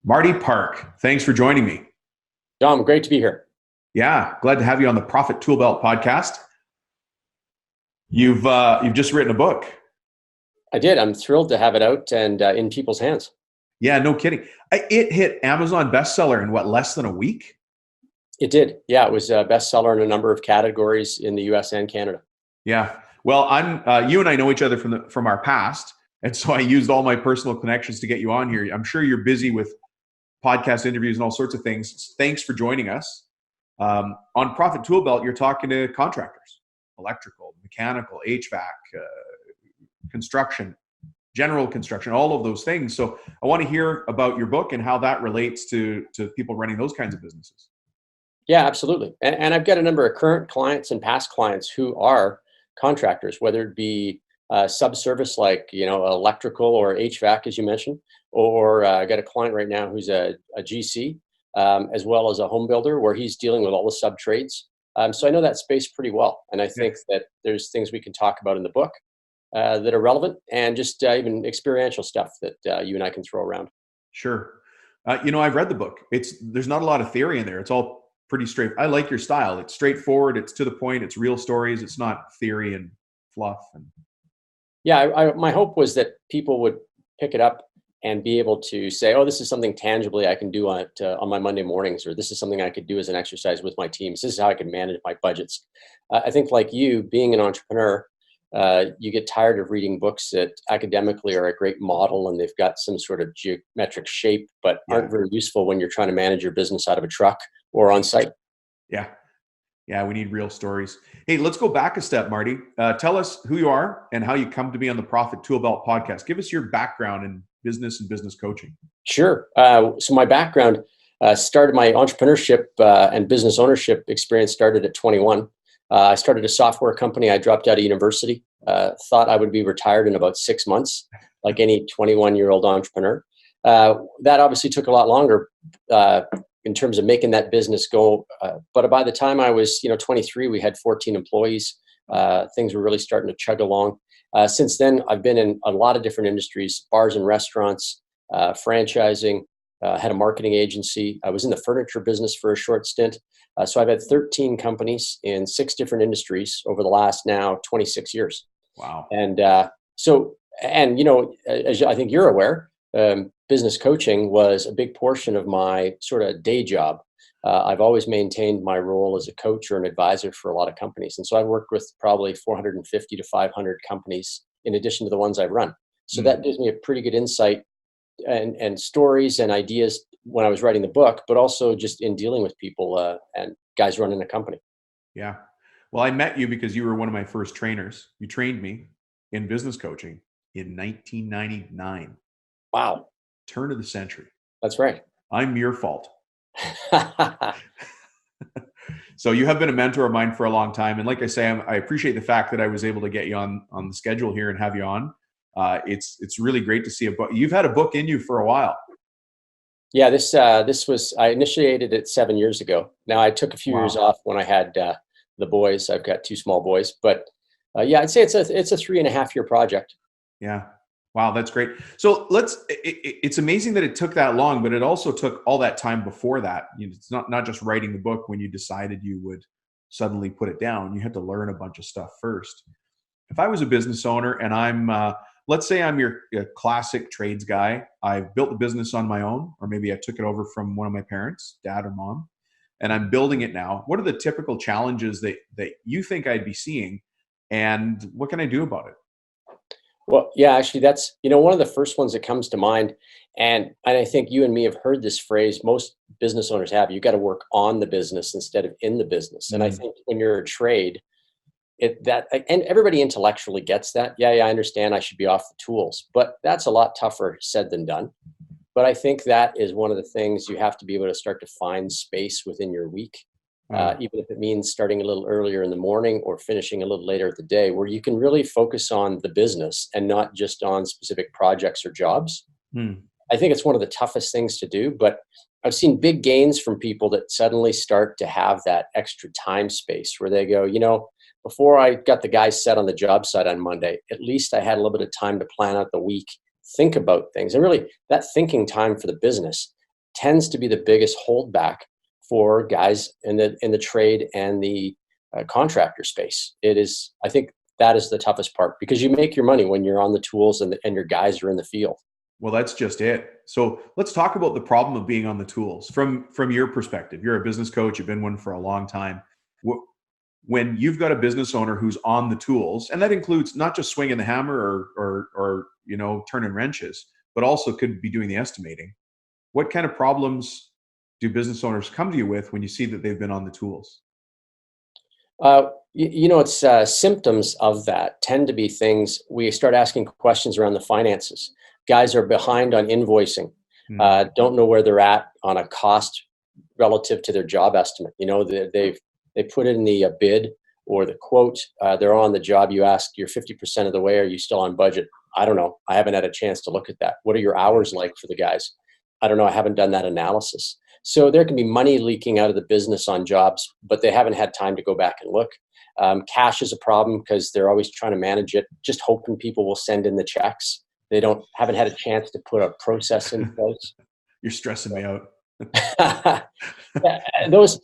Marty Park, thanks for joining me. Dom, great to be here. Yeah, glad to have you on the Profit Tool Belt podcast. You've just written a book. I did. I'm thrilled to have it out and in people's hands. Yeah, no kidding. It hit Amazon bestseller in what, less than a week? It did. Yeah, it was a bestseller in a number of categories in the US and Canada. Yeah. Well, I'm you and I know each other from our past, and so I used all my personal connections to get you on here. I'm sure you're busy with podcast interviews and all sorts of things. Thanks for joining us. On Profit Tool Belt, you're talking to contractors, electrical, mechanical, HVAC, construction, general construction, all of those things. So I want to hear about your book and how that relates to people running those kinds of businesses. Yeah, absolutely. And I've got a number of current clients and past clients who are contractors, whether it be subservice like, electrical or HVAC, as you mentioned, or I got a client right now who's a GC, as well as a home builder where he's dealing with all the sub trades. So I know that space pretty well. And I think that there's things we can talk about in the book that are relevant and just even experiential stuff that you and I can throw around. Sure. I've read the book. There's not a lot of theory in there. It's all pretty straight. I like your style. It's straightforward. It's to the point. It's real stories. It's not theory and fluff. And Yeah, my hope was that people would pick it up and be able to say, "Oh, this is something tangibly I can do on my Monday mornings," or "This is something I could do as an exercise with my teams. This is how I can manage my budgets." I think, like you, being an entrepreneur, you get tired of reading books that academically are a great model and they've got some sort of geometric shape, but aren't very useful when you're trying to manage your business out of a truck or on site. yeah, yeah, we need real stories. Hey, let's go back a step, Marty. Tell us who you are and how you come to be on the Profit Tool Belt podcast. Give us your background in business and business coaching. Sure. So my background started my entrepreneurship and business ownership experience started at 21. I started a software company. I dropped out of university, thought I would be retired in about 6 months, like any 21-year-old entrepreneur. That obviously took a lot longer in terms of making that business go. But by the time I was, 23, we had 14 employees. Things were really starting to chug along. Since then, I've been in a lot of different industries, bars and restaurants, franchising, had a marketing agency. I was in the furniture business for a short stint. So I've had 13 companies in 6 different industries over the last now 26 years. Wow. And as I think you're aware, business coaching was a big portion of my sort of day job. I've always maintained my role as a coach or an advisor for a lot of companies. And so I've worked with probably 450 to 500 companies in addition to the ones I've run. So that gives me a pretty good insight and stories and ideas when I was writing the book, but also just in dealing with people and guys running a company. Yeah. Well, I met you because you were one of my first trainers. You trained me in business coaching in 1999. Wow. Turn of the century. That's right. I'm your fault. So you have been a mentor of mine for a long time. And like I say, I appreciate the fact that I was able to get you on the schedule here and have you on. It's really great to see a book. You've had a book in you for a while. Yeah, this was, I initiated it 7 years ago. Now I took a few years off when I had the boys. I've got 2 small boys, but yeah, I'd say it's a 3.5 year project. Yeah. Wow, that's great. So it's amazing that it took that long, but it also took all that time before that. It's not just writing the book when you decided you would suddenly put it down. You had to learn a bunch of stuff first. If I was a business owner and let's say I'm your classic trades guy, I've built the business on my own, or maybe I took it over from one of my parents, dad or mom, and I'm building it now. What are the typical challenges that you think I'd be seeing, and what can I do about it? Well, yeah, actually, that's one of the first ones that comes to mind, and I think you and me have heard this phrase. Most business owners have. You got to work on the business instead of in the business. And I think when you're a trade, and everybody intellectually gets that. Yeah, I understand. I should be off the tools, but that's a lot tougher said than done. But I think that is one of the things you have to be able to start to find space within your week. Even if it means starting a little earlier in the morning or finishing a little later at the day, where you can really focus on the business and not just on specific projects or jobs. I think it's one of the toughest things to do, but I've seen big gains from people that suddenly start to have that extra time space where they go, before I got the guys set on the job site on Monday, at least I had a little bit of time to plan out the week, think about things, and really that thinking time for the business tends to be the biggest holdback for guys in the trade and the contractor space. It is, I think that is the toughest part, because you make your money when you're on the tools and your guys are in the field. Well, that's just it. So let's talk about the problem of being on the tools from your perspective. You're a business coach. You've been one for a long time. When you've got a business owner who's on the tools, and that includes not just swinging the hammer or turning wrenches, but also could be doing the estimating. What kind of problems do business owners come to you with when you see that they've been on the tools? It's symptoms of that tend to be things. We start asking questions around the finances. Guys are behind on invoicing, don't know where they're at on a cost relative to their job estimate. They put it in the bid or the quote. They're on the job. You ask, you're 50% of the way. Are you still on budget? I don't know. I haven't had a chance to look at that. What are your hours like for the guys? I don't know. I haven't done that analysis. So there can be money leaking out of the business on jobs, but they haven't had time to go back and look. Cash is a problem because they're always trying to manage it, just hoping people will send in the checks. They haven't had a chance to put a process in place. You're stressing me out. Those,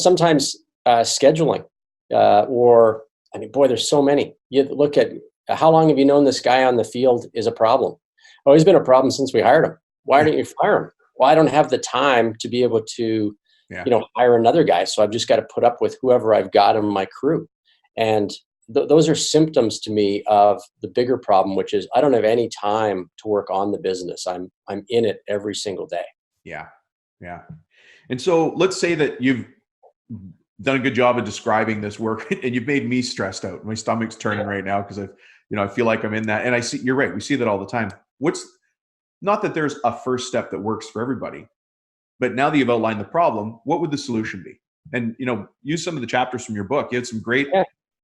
sometimes scheduling, boy, there's so many. You look at how long have you known this guy on the field is a problem? Oh, he's been a problem since we hired him. Why didn't you fire him? Well, I don't have the time to be able to, hire another guy. So I've just got to put up with whoever I've got in my crew. And those are symptoms to me of the bigger problem, which is I don't have any time to work on the business. I'm in it every single day. Yeah. Yeah. And so let's say that you've done a good job of describing this work and you've made me stressed out. My stomach's turning right now because I feel like I'm in that. And I see, you're right. We see that all the time. Not that there's a first step that works for everybody, but now that you've outlined the problem, what would the solution be? And, use some of the chapters from your book. You had some great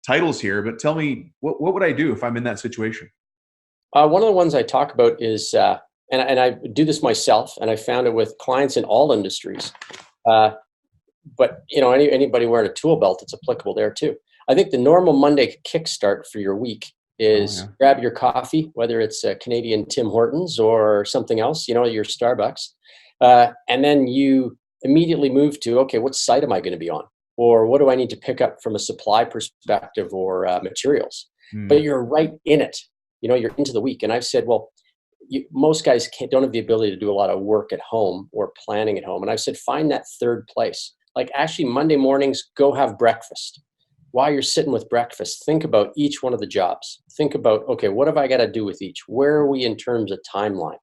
titles here, but tell me, what would I do if I'm in that situation? One of the ones I talk about is, and I do this myself, and I found it with clients in all industries. But anybody wearing a tool belt, it's applicable there too. I think the normal Monday kickstart for your week is grab your coffee, whether it's a Canadian Tim Hortons or something else, your Starbucks. And then you immediately move to, okay, what site am I going to be on? Or what do I need to pick up from a supply perspective or materials? But you're right in it. You're into the week. And I've said, well, most guys don't have the ability to do a lot of work at home or planning at home. And I've said, find that third place. Like actually Monday mornings, go have breakfast. While you're sitting with breakfast, think about each one of the jobs. Think about, okay, what have I got to do with each? Where are we in terms of timeline?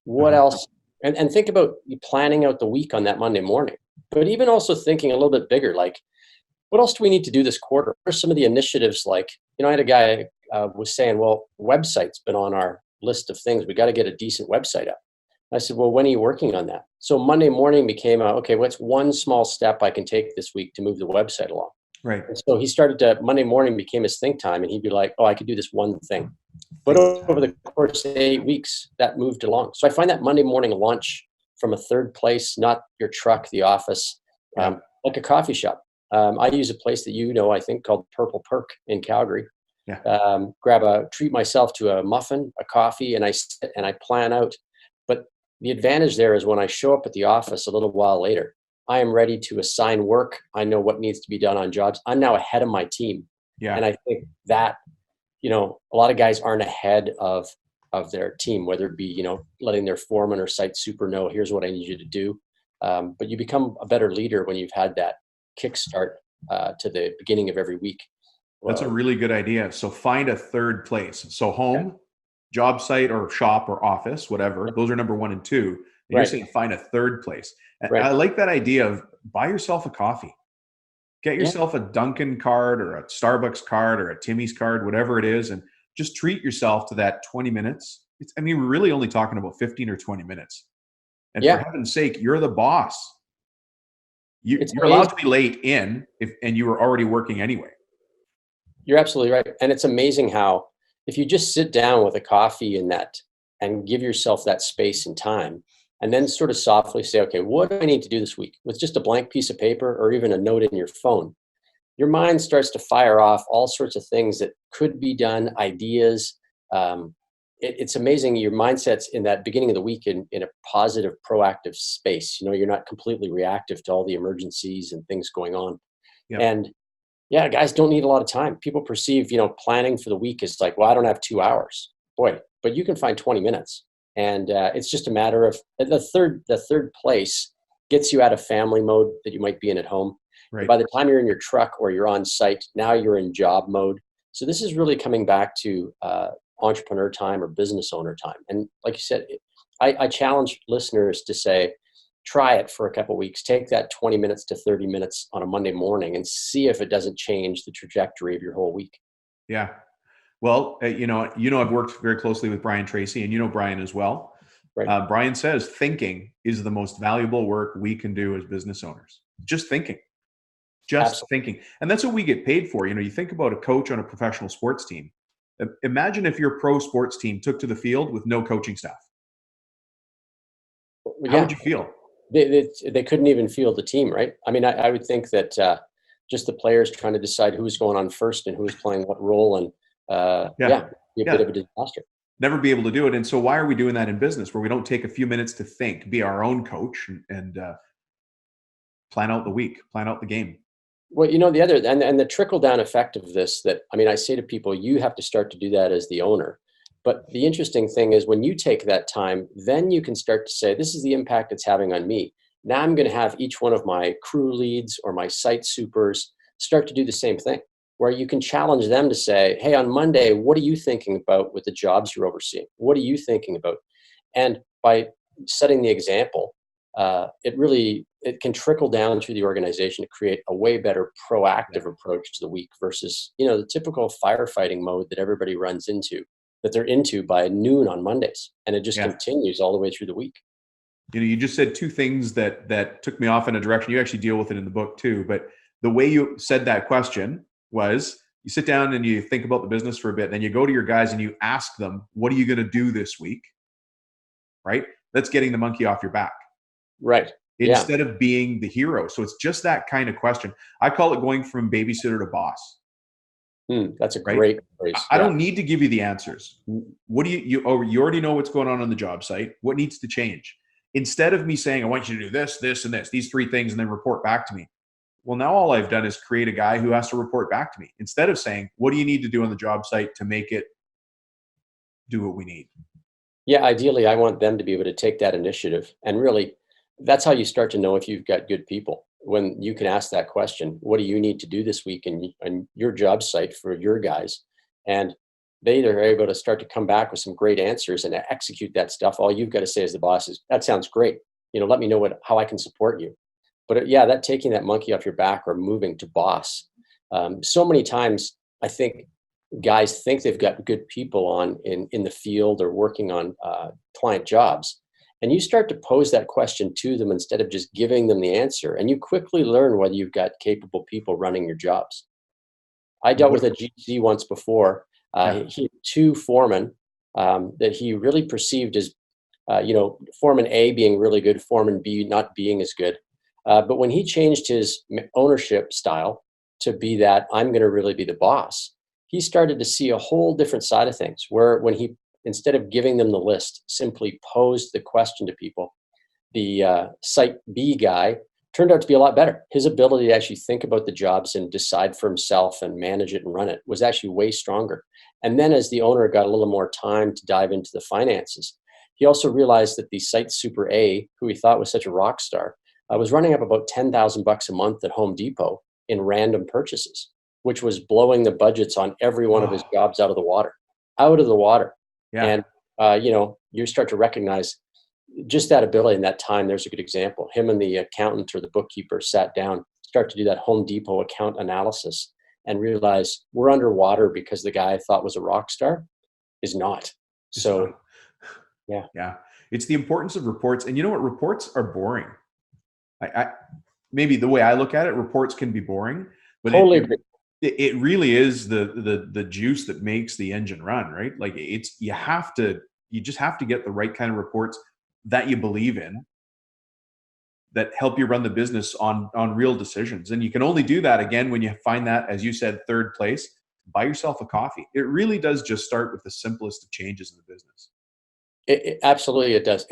What else? And think about planning out the week on that Monday morning. But even also thinking a little bit bigger, like, what else do we need to do this quarter? What are some of the initiatives? Like, I had a guy was saying, well, website's been on our list of things. We got to get a decent website up. I said, well, when are you working on that? So Monday morning became, okay, what's one small step I can take this week to move the website along? Right. And so he started to, Monday morning became his think time, and he'd be like, oh, I could do this one thing. But over the course of 8 weeks, that moved along. So I find that Monday morning lunch from a third place, not your truck, the office, like a coffee shop. I use a place that I think called Purple Perk in Calgary. Treat myself to a muffin, a coffee, and I sit and I plan out. But the advantage there is when I show up at the office a little while later, I am ready to assign work. I know what needs to be done on jobs. I'm now ahead of my team. Yeah. And I think that, a lot of guys aren't ahead of their team, whether it be, letting their foreman or site super know, here's what I need you to do. But you become a better leader when you've had that kickstart to the beginning of every week. That's a really good idea. So find a third place. So home, job site or shop or office, whatever. Those are number 1 and 2. And you're saying find a third place. And I like that idea of buy yourself a coffee. Get yourself a Dunkin' card or a Starbucks card or a Timmy's card, whatever it is, and just treat yourself to that 20 minutes. We're really only talking about 15 or 20 minutes. And for heaven's sake, you're the boss. You're allowed to be late and you were already working anyway. You're absolutely right. And it's amazing how if you just sit down with a coffee and give yourself that space and time, and then sort of softly say, okay, what do I need to do this week? With just a blank piece of paper or even a note in your phone, your mind starts to fire off all sorts of things that could be done, ideas. it's amazing your mindset's in that beginning of the week in a positive, proactive space. You know, you're not completely reactive to all the emergencies and things going on. Yep. And yeah, guys don't need a lot of time. People perceive, planning for the week is like, well, I don't have 2 hours. Boy, but you can find 20 minutes. And it's just a matter of the third place gets you out of family mode that you might be in at home. Right. By the time you're in your truck or you're on site, now you're in job mode. So this is really coming back to entrepreneur time or business owner time. And like you said, I challenge listeners to say, try it for a couple of weeks. Take that 20 minutes to 30 minutes on a Monday morning and see if it doesn't change the trajectory of your whole week. Yeah. Well, I've worked very closely with Brian Tracy, and you know Brian as well. Right. Brian says thinking is the most valuable work we can do as business owners. Just thinking. Just Absolutely. thinking. And that's what we get paid for. You think about a coach on a professional sports team. Imagine if your pro sports team took to the field with no coaching staff. How would Yeah, you feel? they couldn't even field the team, right? I mean, I would think that just the players trying to decide who's going on first and who's playing what role, and Yeah. be a bit Yeah. of a disaster. Never be able to do it. And so why are we doing that in business where we don't take a few minutes to think, be our own coach, and plan out the week, plan out the game? Well, the other and the trickle down effect of this, that I mean, I say to people, you have to start to do that as the owner. But the interesting thing is when you take that time, then you can start to say, this is the impact it's having on me. Now I'm going to have each one of my crew leads or my site supers start to do the same thing, where you can challenge them to say, hey, on Monday, what are you thinking about with the jobs you're overseeing? What are you thinking about? And by setting the example, it can trickle down through the organization to create a way better proactive approach to the week versus the typical firefighting mode that everybody runs into, that they're into by noon on Mondays, and it just Yeah. continues all the way through the week. You just said two things that took me off in a direction. You actually deal with it in the book too, but the way you said that question was you sit down and you think about the business for a bit, then you go to your guys and you ask them, what are you going to do this week? Right? That's getting the monkey off your back. Right. Yeah. Instead of being the hero. So it's just that kind of question. I call it going from babysitter to boss. That's a Right? great phrase. I Yeah. don't need to give you the answers. What do you already know what's going on the job site. What needs to change? Instead of me saying, I want you to do this, this, and this, these three things, and then report back to me. Well, now all I've done is create a guy who has to report back to me. Instead of saying, what do you need to do on the job site to make it do what we need? Yeah, ideally, I want them to be able to take that initiative. And really, that's how you start to know if you've got good people. When you can ask that question, what do you need to do this week in your job site for your guys? And they are able to start to come back with some great answers and execute that stuff. All you've got to say as the boss is, that sounds great. Let me know how I can support you. But yeah, that taking that monkey off your back or moving to boss. So many times, I think guys think they've got good people on in the field or working on client jobs, and you start to pose that question to them instead of just giving them the answer, and you quickly learn whether you've got capable people running your jobs. I dealt with a GC once before. He had two foremen that he really perceived as foreman A being really good, foreman B not being as good. But when he changed his ownership style to be that I'm going to really be the boss, he started to see a whole different side of things, where when he, instead of giving them the list, simply posed the question to people, the site B guy turned out to be a lot better. His ability to actually think about the jobs and decide for himself and manage it and run it was actually way stronger. And then as the owner got a little more time to dive into the finances, he also realized that the site super A, who he thought was such a rock star, was running up about $10,000 a month at Home Depot in random purchases, which was blowing the budgets on every one of his jobs out of the water. Yeah. And, you start to recognize just that ability and that time. There's a good example. Him and the accountant or the bookkeeper sat down, start to do that Home Depot account analysis, and realize we're underwater because the guy I thought was a rock star is not. So, yeah. Yeah. It's the importance of reports. And you know what? Reports are boring. I maybe the way I look at it, reports can be boring, but Totally agree. it really is the juice that makes the engine run, right? Like you just have to get the right kind of reports that you believe in, that help you run the business on real decisions. And you can only do that again when you find that, as you said, third place. buy yourself a coffee. It really does just start with the simplest of changes in the business. Absolutely, it does.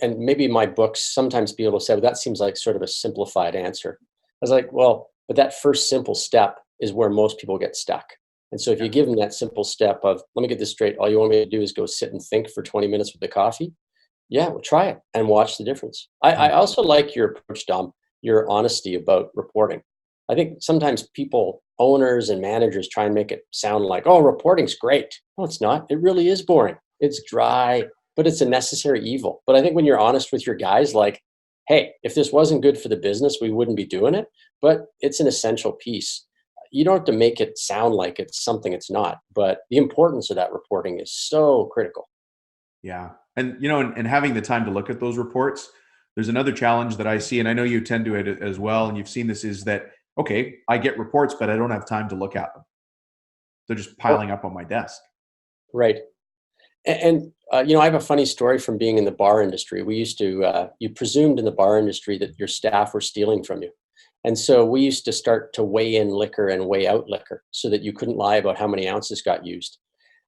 And maybe my books sometimes people will say, well, that seems like sort of a simplified answer. I was like, well, but that first simple step is where most people get stuck. And so if you Yeah. give them that simple step of, let me get this straight, all you want me to do is go sit and think for 20 minutes with the coffee. Yeah, well, try it and watch the difference. I Mm. also like your approach, Dom, your honesty about reporting. I think sometimes people, owners and managers try and make it sound like, oh, reporting's great. No, it's not. It really is boring. It's dry, but it's a necessary evil. But I think when you're honest with your guys, like, hey, if this wasn't good for the business, we wouldn't be doing it, but it's an essential piece. You don't have to make it sound like it's something it's not, but the importance of that reporting is so critical. Yeah. And, and having the time to look at those reports, there's another challenge that I see, and I know you tend to it as well, and you've seen this, is that, okay, I get reports, but I don't have time to look at them. They're just Well, piling up on my desk. right. And I have a funny story from being in the bar industry. We used to, you presumed in the bar industry that your staff were stealing from you. And so we used to start to weigh in liquor and weigh out liquor so that you couldn't lie about how many ounces got used.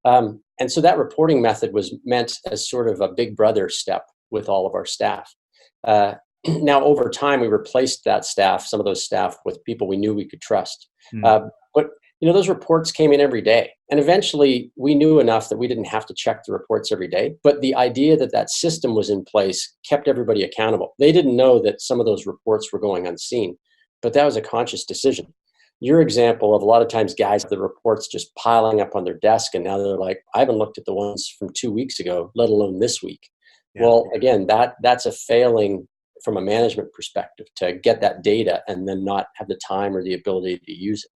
And so that reporting method was meant as sort of a big brother step with all of our staff. Uh, Now, over time, we replaced that staff, some of those staff, with people we knew we could trust. Hmm. But those reports came in every day, and eventually, we knew enough that we didn't have to check the reports every day. But the idea that that system was in place kept everybody accountable. They didn't know that some of those reports were going unseen, but that was a conscious decision. Your example of a lot of times guys have the reports just piling up on their desk, and now they're like, I haven't looked at the ones from 2 weeks ago, let alone this week. Yeah. Well, again, that's a failing from a management perspective to get that data and then not have the time or the ability to use it.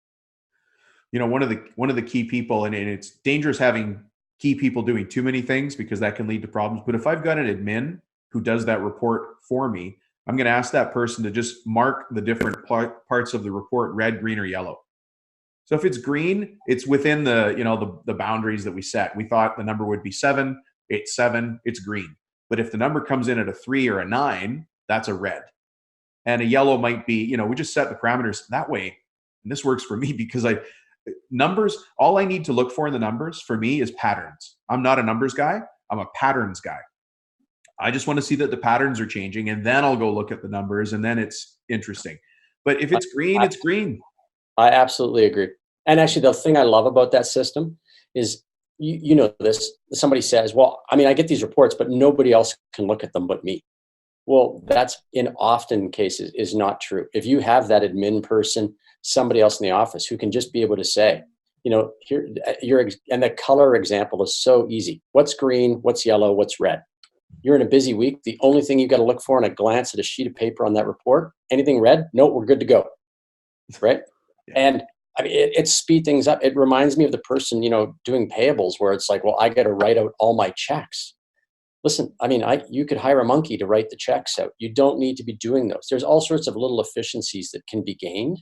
One of the key people, and it's dangerous having key people doing too many things because that can lead to problems. But if I've got an admin who does that report for me, I'm going to ask that person to just mark the different parts of the report red, green, or yellow. So if it's green, it's within the boundaries that we set. We thought the number would be 7. It's 7. It's green. But if the number comes in at a 3 or a 9, that's a red. And a yellow might be, we just set the parameters that way. And this works for me because numbers, all I need to look for in the numbers for me is patterns. I'm not a numbers guy. I'm a patterns guy. I just want to see that the patterns are changing, and then I'll go look at the numbers, and then it's interesting. But if it's green, I, it's green. I absolutely agree. And actually, the thing I love about that system is, you know this, somebody says, well, I mean, I get these reports, but nobody else can look at them but me. Well, that's in often cases is not true. If you have that admin person, somebody else in the office who can just be able to say, here, and the color example is so easy. What's green? What's yellow? What's red? You're in a busy week. The only thing you've got to look for in a glance at a sheet of paper on that report, anything red? No, we're good to go. Right. Yeah. And I mean, it speed things up. It reminds me of the person, doing payables where it's like, well, I got to write out all my checks. Listen, I mean, you could hire a monkey to write the checks out. You don't need to be doing those. There's all sorts of little efficiencies that can be gained.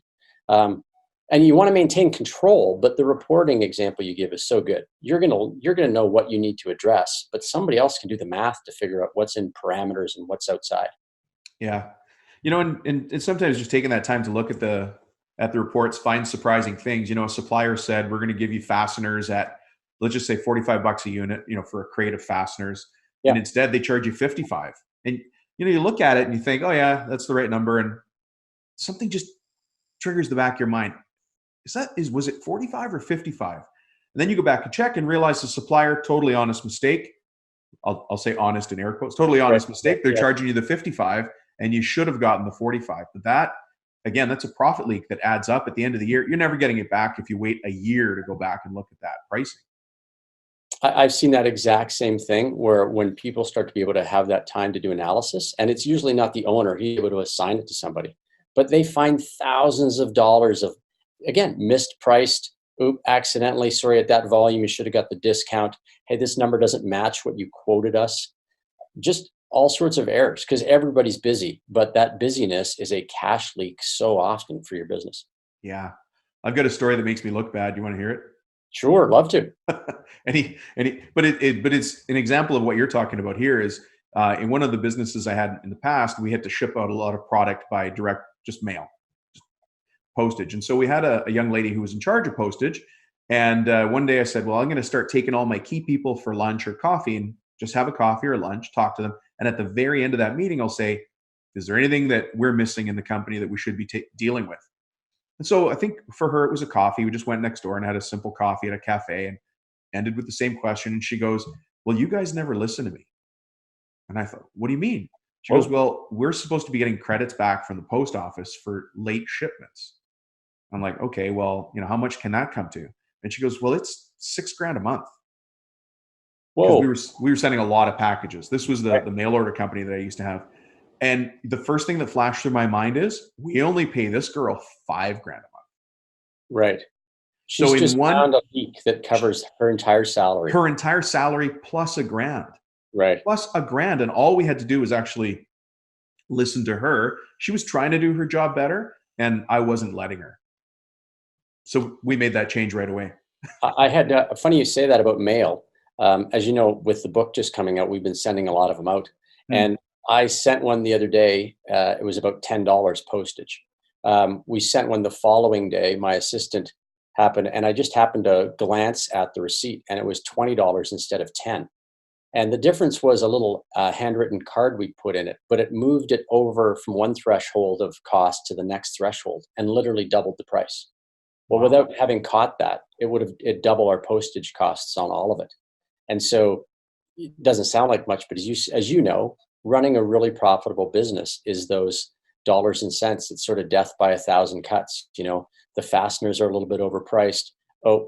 And you want to maintain control, but the reporting example you give is so good. You're gonna know what you need to address, but somebody else can do the math to figure out what's in parameters and what's outside. Yeah. And sometimes just taking that time to look at the reports, find surprising things. A supplier said, we're going to give you fasteners at, let's just say $45 a unit, for a crate of fasteners. And Yeah. instead they charge you 55. And, you look at it and you think, oh yeah, that's the right number. And something just triggers the back of your mind. Was it 45 or 55? And then you go back and check and realize the supplier, totally honest mistake. I'll say honest in air quotes, totally honest mistake. They're charging you the 55 and you should have gotten the 45. But that, again, that's a profit leak that adds up at the end of the year. You're never getting it back if you wait a year to go back and look at that pricing. I've seen that exact same thing where when people start to be able to have that time to do analysis, and it's usually not the owner, he's able to assign it to somebody, but they find thousands of dollars of, again, mispriced, accidentally, sorry, at that volume, you should have got the discount. Hey, this number doesn't match what you quoted us. Just all sorts of errors because everybody's busy, but that busyness is a cash leak so often for your business. Yeah. I've got a story that makes me look bad. You want to hear it? Sure, love to. But it's an example of what you're talking about here is in one of the businesses I had in the past, we had to ship out a lot of product by direct, just mail, just postage. And so we had a young lady who was in charge of postage, And one day I said, well, I'm going to start taking all my key people for lunch or coffee and just have a coffee or lunch, talk to them. And at the very end of that meeting, I'll say, is there anything that we're missing in the company that we should be dealing with? And so I think for her, it was a coffee. We just went next door and had a simple coffee at a cafe and ended with the same question. And she goes, well, you guys never listen to me. And I thought, what do you mean? She goes, well, we're supposed to be getting credits back from the post office for late shipments. I'm like, okay, well, how much can that come to? And she goes, well, it's $6,000 a month. Because we were sending a lot of packages. This was the mail order company that I used to have. And the first thing that flashed through my mind is, we only pay this girl $5,000 a month. Right. She's So just found a leak that covers her entire salary. Her entire salary plus $1,000. Right. Plus $1,000. And all we had to do was actually listen to her. She was trying to do her job better, and I wasn't letting her. So we made that change right away. I had, funny you say that about mail. As you know, with the book just coming out, we've been sending a lot of them out. And I sent one the other day. It was about $10 postage. We sent one the following day. My assistant happened, and I just happened to glance at the receipt, and it was $20 instead of 10. And the difference was a little handwritten card we put in it, but it moved it over from one threshold of cost to the next threshold and literally doubled the price. Well, without having caught that, it double our postage costs on all of it. And so it doesn't sound like much, but as you know, running a really profitable business is those dollars and cents. It's sort of death by 1,000 cuts. The fasteners are a little bit overpriced.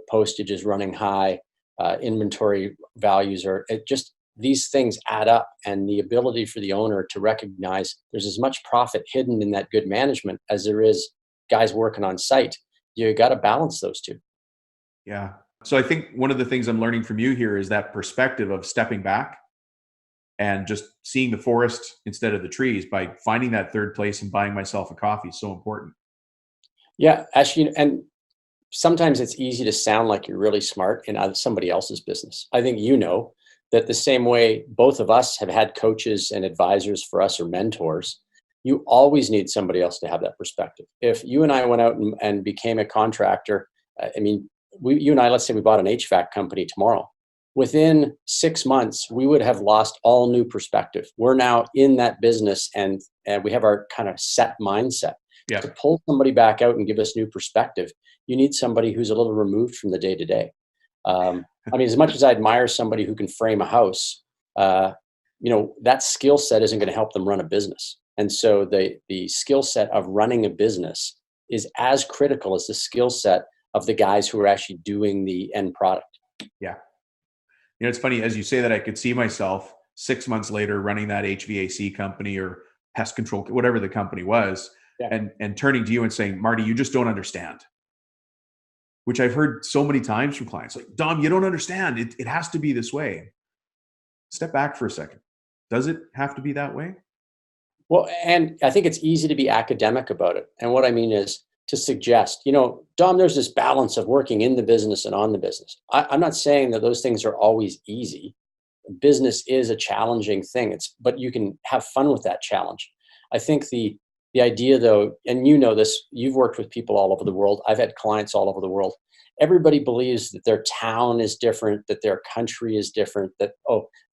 Postage is running high. Inventory values these things add up, and the ability for the owner to recognize there's as much profit hidden in that good management as there is guys working on site. You got to balance those two. Yeah. So I think one of the things I'm learning from you here is that perspective of stepping back and just seeing the forest instead of the trees by finding that third place and buying myself a coffee is so important. Yeah, actually, and sometimes it's easy to sound like you're really smart in somebody else's business. I think that the same way both of us have had coaches and advisors for us or mentors, you always need somebody else to have that perspective. If you and I went out and became a contractor, you and I, let's say we bought an HVAC company tomorrow. Within 6 months, we would have lost all new perspective. We're now in that business, and we have our kind of set mindset. Yeah. To pull somebody back out and give us new perspective, you need somebody who's a little removed from the day-to-day. As much as I admire somebody who can frame a house, that skill set isn't going to help them run a business. And so the skill set of running a business is as critical as the skill set of the guys who are actually doing the end product. Yeah. It's funny, as you say that, I could see myself 6 months later running that HVAC company or pest control, whatever the company was, and turning to you and saying, Marty, you just don't understand. Which I've heard so many times from clients, like, Dom, you don't understand. It has to be this way. Step back for a second. Does it have to be that way? Well, and I think it's easy to be academic about it. And what I mean is to suggest, Dom, there's this balance of working in the business and on the business. I'm not saying that those things are always easy. Business is a challenging thing. But you can have fun with that challenge. I think the idea, though, and this, you've worked with people all over the world. I've had clients all over the world. Everybody believes that their town is different, that their country is different, that,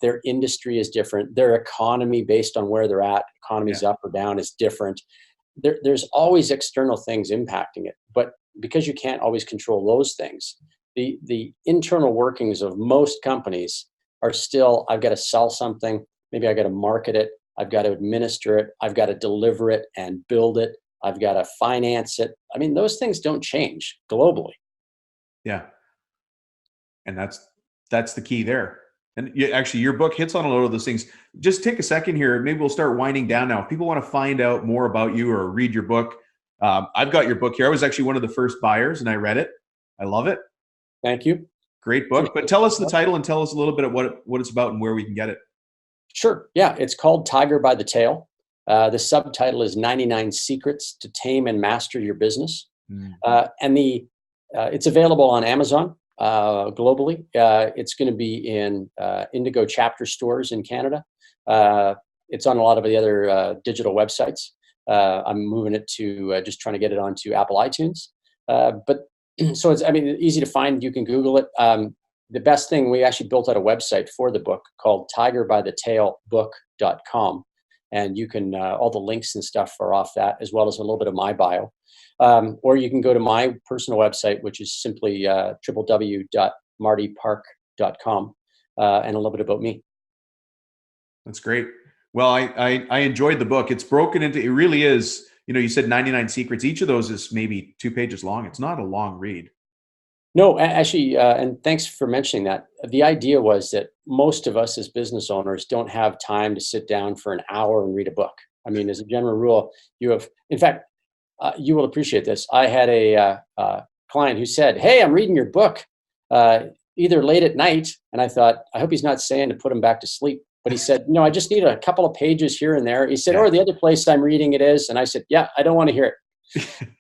their industry is different, their economy based on where they're at, economy's up or down, is different. There's always external things impacting it. But because you can't always control those things, the internal workings of most companies are still, I've got to sell something, maybe I got to market it, I've got to administer it, I've got to deliver it and build it, I've got to finance it. Those things don't change globally. Yeah. And that's the key there. And actually, your book hits on a lot of those things. Just take a second here. Maybe we'll start winding down now. If people want to find out more about you or read your book, I've got your book here. I was actually one of the first buyers, and I read it. I love it. Thank you. Great book. But tell us the title and tell us a little bit of what it's about and where we can get it. Sure. Yeah. It's called Tiger by the Tail. The subtitle is 99 Secrets to Tame and Master Your Business. And it's available on Amazon globally. It's going to be in Indigo chapter stores in Canada. It's on a lot of the other digital websites. I'm moving it to just trying to get it onto Apple iTunes. But So it's, I mean, easy to find. You can Google it. The best thing, we actually built out a website for the book called tigerbythetailbook.com. And you can, all the links and stuff are off that, as well as a little bit of my bio. Or you can go to my personal website, which is simply www.martypark.com, and a little bit about me. That's great. Well, I enjoyed the book. It's broken into, it really is, you said 99 secrets. Each of those is maybe 2 pages long. It's not a long read. No, actually, and thanks for mentioning that. The idea was that most of us as business owners don't have time to sit down for an hour and read a book. I mean, as a general rule, in fact, you will appreciate this. I had a client who said, "Hey, I'm reading your book either late at night." And I thought, I hope he's not saying to put him back to sleep. But he said, "No, I just need a couple of pages here and there." He said, Yeah. "Or the other place I'm reading it is." And I said, "Yeah, I don't want to hear it."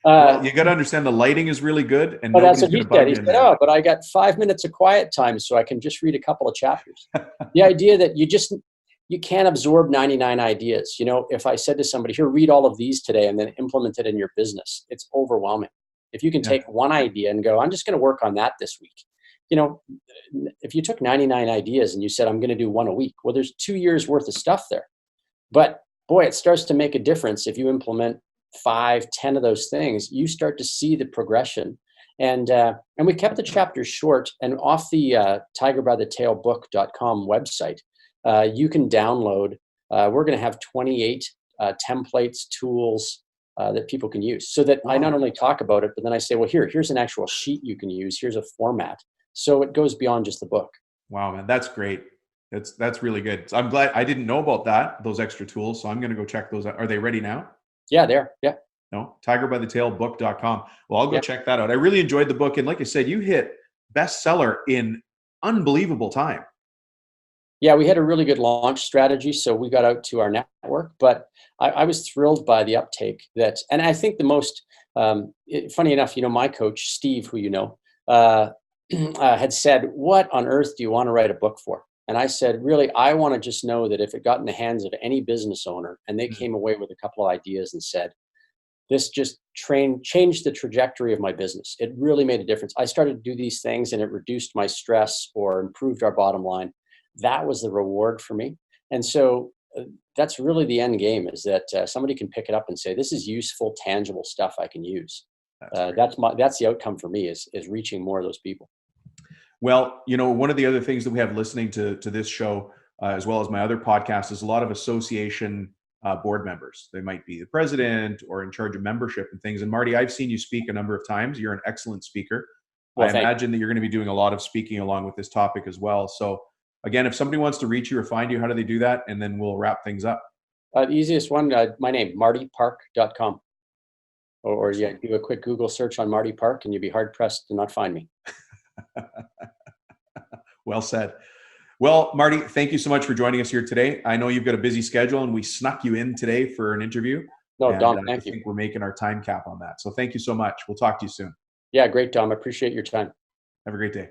Well, you got to understand the lighting is really good, and But that's nobody's what he going to bug said. He you in said, there. "Oh, but I got 5 minutes of quiet time, so I can just read a couple of chapters." The idea that you can't absorb 99 ideas. If I said to somebody, "Here, read all of these today and then implement it in your business," it's overwhelming. If you can Yeah. take one idea and go, "I'm just going to work on that this week." If you took 99 ideas and you said, "I'm going to do one a week," well, there's 2 years worth of stuff there. But boy, it starts to make a difference if you implement 5, 10 of those things. You start to see the progression. And we kept the chapters short. And off the tigerbythetailbook.com website, you can download. We're going to have 28 templates, tools that people can use. So that I not only talk about it, but then I say, well, here's an actual sheet you can use. Here's a format. So it goes beyond just the book. Wow, man, that's great. That's really good. So I'm glad I didn't know about those extra tools. So I'm going to go check those out. Are they ready now? Yeah, there. Yeah. No, tigerbythetailbook.com. Well, I'll go Yeah. check that out. I really enjoyed the book. And like I said, you hit bestseller in unbelievable time. Yeah, we had a really good launch strategy, so we got out to our network. But I was thrilled by the uptake and I think the most funny enough, my coach Steve, who had said, "What on earth do you want to write a book for?" And I said, "Really, I want to just know that if it got in the hands of any business owner and they came away with a couple of ideas and said, this just changed the trajectory of my business. It really made a difference. I started to do these things and it reduced my stress or improved our bottom line." That was the reward for me. And so that's really the end game, is that somebody can pick it up and say, "This is useful, tangible stuff I can use." That's the outcome for me, is reaching more of those people. Well, one of the other things that we have listening to this show, as well as my other podcast, is a lot of association board members. They might be the president or in charge of membership and things. And Marty, I've seen you speak a number of times. You're an excellent speaker. Well, I imagine that you're going to be doing a lot of speaking along with this topic as well. So again, if somebody wants to reach you or find you, how do they do that? And then we'll wrap things up. The easiest one, my name, martypark.com. Or yeah, do a quick Google search on Marty Park and you'd be hard pressed to not find me. Well said. Well, Marty, thank you so much for joining us here today. I know you've got a busy schedule and we snuck you in today for an interview. No, Dom, I thank you. think we're making our time cap on that. So thank you so much. We'll talk to you soon. Yeah, great, Dom. I appreciate your time. Have a great day.